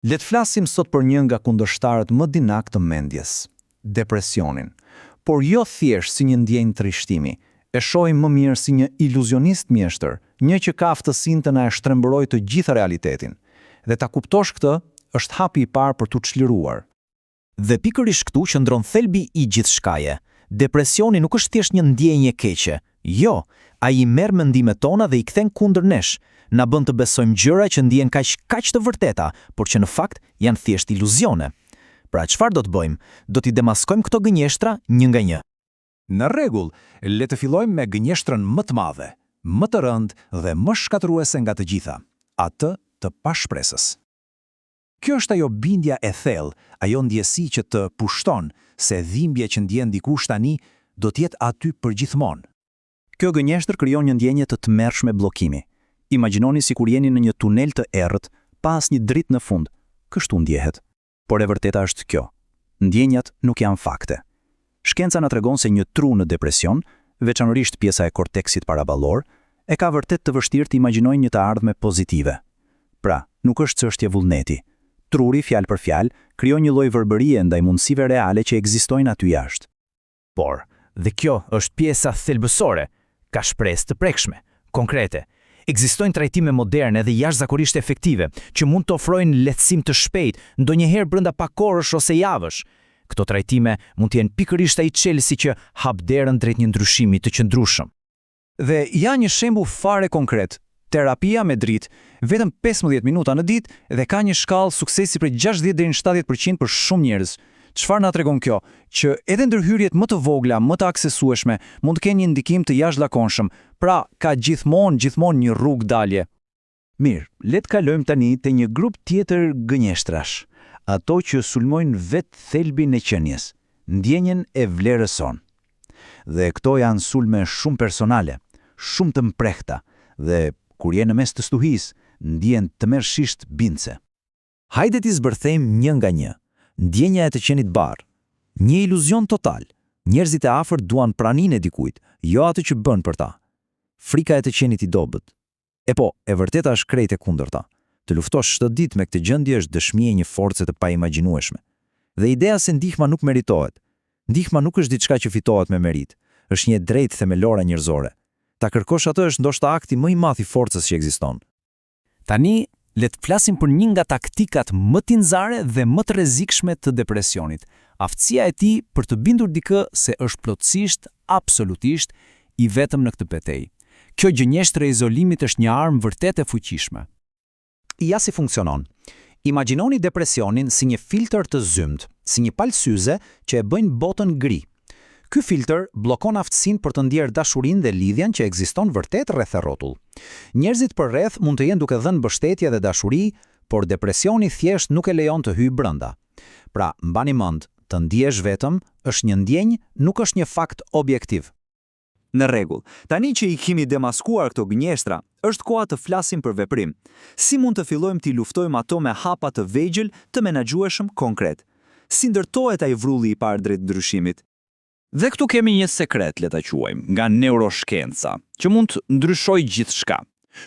Le të flasim sot për një nga kundërshtarët më dinak të mendjes, depresionin. Por jo thjesht si një ndjenjë trishtimi, e shohim më mirë si një iluzionist mjeshtër, një që ka aftësinë të na e shtrembërojë të gjithë realitetin. Dhe ta kuptosh këtë, është hapi i parë për t'u çliruar. Dhe pikërisht këtu qëndron thelbi i gjithçkaje. Depresioni nuk është thjesht një ndjenjë e keqe. Jo, ai merr mendimet tona dhe i kthen kundër nesh. Na bën të besojmë gjëra që ndjen kaq të vërteta, por që në fakt janë thjesht iluzione. Pra çfarë do të bëjmë? Do t'i demaskojmë këto gënjeshtra një nga një. Në rregull, le të fillojmë me gënjeshtrën më të madhe, më të rëndë dhe më shkatëruese nga të gjitha, atë të pashpresës. Kjo është ajo bindja e thellë, ajo ndjesi që të pushton se dhimbja që ndjen dikush tani do të jetë aty përgjithmonë. Kjo gënjeshtër krijon një ndjenjë të tmerrshme bllokimi. Imagjinoni sikur jeni në një tunel të errët, pa asnjë dritë në fund. Kështu ndjehet. Por e vërteta është kjo. Ndjenjat nuk janë fakte. Shkenca na tregon se një tru në depresion, veçanërisht pjesa e korteksit paraballor, e ka vërtet të vështirë të imagjinojë një të ardhme pozitive. Pra, nuk është çështje vullneti. Truri, fjalë për fjalë, krijon një lloj verbërie ndaj mundësive reale që ekzistojnë aty jashtë. Por, dhe kjo është pjesa thelbësore, ka shpresë të prekshme, konkrete. Ekzistojnë trajtime moderne dhe jashtëzakonisht efektive që mund të ofrojnë lehtësim të shpejtë, ndonjëherë brenda pak orësh ose javësh. Këto trajtime mund të jenë pikërisht ai çelësi që hap derën drejt një ndryshimi të qëndrueshëm. Dhe janë një shembull fare konkret. Terapia me dritë, vetëm 15 minuta në ditë dhe ka një shkallë suksesi prej 60 deri në 70% për shumë njerëz. Çfarë na tregon kjo? Që edhe ndërhyrjet më të vogla, më të aksesueshme, mund të kenë një ndikim të jashtëzakonshëm, pra ka gjithmonë një rrugë dalje. Mirë, le të kalojmë tani te një grup tjetër gënjeshtrash, ato që sulmojnë vetë thelbin e qenies, ndjenjen e vlerës sonë. Dhe këto janë sulme shumë personale, shumë të mprehta, dhe kur je në mes të stuhisë, ndjen tmerrshisht bindse. Hajde t'i zbërthejmë një nga një. Ndjenja e të qenit barë. Një iluzion total. Njerëzit e afërt duan praninë e dikujt, jo atë që bën për ta. Frika e të qenit i dobët. E po, e vërteta është krejt e kundërta. Të luftosh çdo ditë me këtë gjendje është dëshmi e një force të paimagjinueshme. Dhe idea se ndihma nuk meritohet. Ndihma nuk është diçka që fitohet me merit. Është një drejtë themelore njerëzore. Ta kërkosh atë është ndoshta akti më i madh i forcës që ekziston. Tani le të flasim për një nga taktikat më tinzare dhe më të rrezikshme të depresionit, aftësia e tij për të bindur dikë se është plotësisht, absolutisht i vetëm në këtë betejë. Kjo gënjeshtër e izolimit është një armë vërtet e fuqishme. Ja si funksionon. Imagjinoni depresionin si një filtr të zymt, si një palë syze që e bëjnë botën gri. Ky filtr bllokon aftësinë për të ndjerë dashurinë dhe lidhjen që ekziston vërtet rreth e rrotull. Njerëzit përreth mund të jenë duke dhënë mbështetje dhe dashuri, por depresioni thjesht nuk e lejon të hyjë brenda. Pra, mbani mend, të ndihesh vetëm është një ndjenjë, nuk është një fakt objektiv. Në rregull, tani që i kemi demaskuar këto gënjeshtra, është koha të flasim për veprim. Si mund të fillojmë t'i luftojmë ato me hapa të vegjël, të menaxhueshëm konkret? Si ndërtohet ai vrulli i parë drejt ndryshimit? Dhe këtu kemi një sekret, le ta quajmë, nga neuroshkenca, që mund të ndryshojë gjithçka.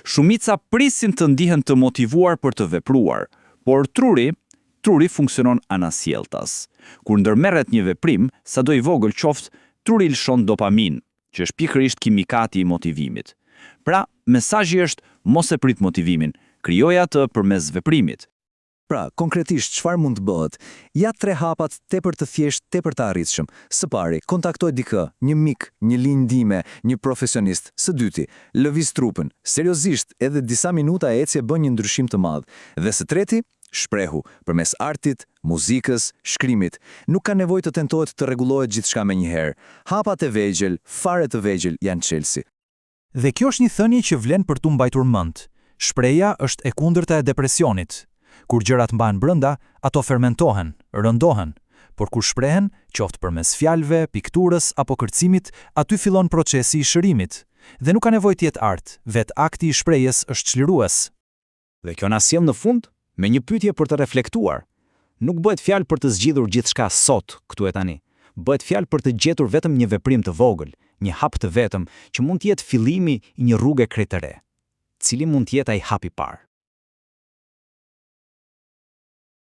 Shumica prisin të ndihen të motivuar për të vepruar, por truri funksionon anasjelltas. Kur ndërmerret një veprim, sado i vogël qoftë, truri lëshon dopamin, që është pikërisht kimikati i motivimit. Pra, mesazhi është mos e prit motivimin, krijoja atë përmes veprimit. Pra, konkretisht çfarë mund të bëhet? Ja 3 hapat tepër të thjesht, tepër të arritshëm. Së pari, kontaktoj dikë, një mik, një linjë ndihme, një profesionist. Së dyti, lëviz trupin. Seriozisht, edhe disa minuta ecje bën një ndryshim të madh. Dhe së treti, shprehu përmes artit, muzikës, shkrimit. Nuk ka nevojë të tentohet të rregullohet gjithçka menjëherë. Hapat e vegjël, fare të vegjël janë çelësi. Dhe kjo është një thënie që vlen për tu mbajtur mend. Shpreja është e kundërta e depresionit. Kur gjërat mbahen brenda, ato fermentohen, rëndohen. Por kur shprehen, qoftë përmes fjalëve, pikturës apo kërcimit, aty fillon procesi i shërimit. Dhe nuk ka nevojë të jetë art, vetë akti i shprehjes është çlirues. Dhe kjo na sjell në fund me një pyetje për të reflektuar. Nuk bëhet fjalë për të zgjidhur gjithçka sot, këtu e tani. Bëhet fjalë për të gjetur vetëm një veprim të vogël, një hap të vetëm që mund të jetë fillimi i një rruge krejt të re. Cili mund të jetë ai hap i parë?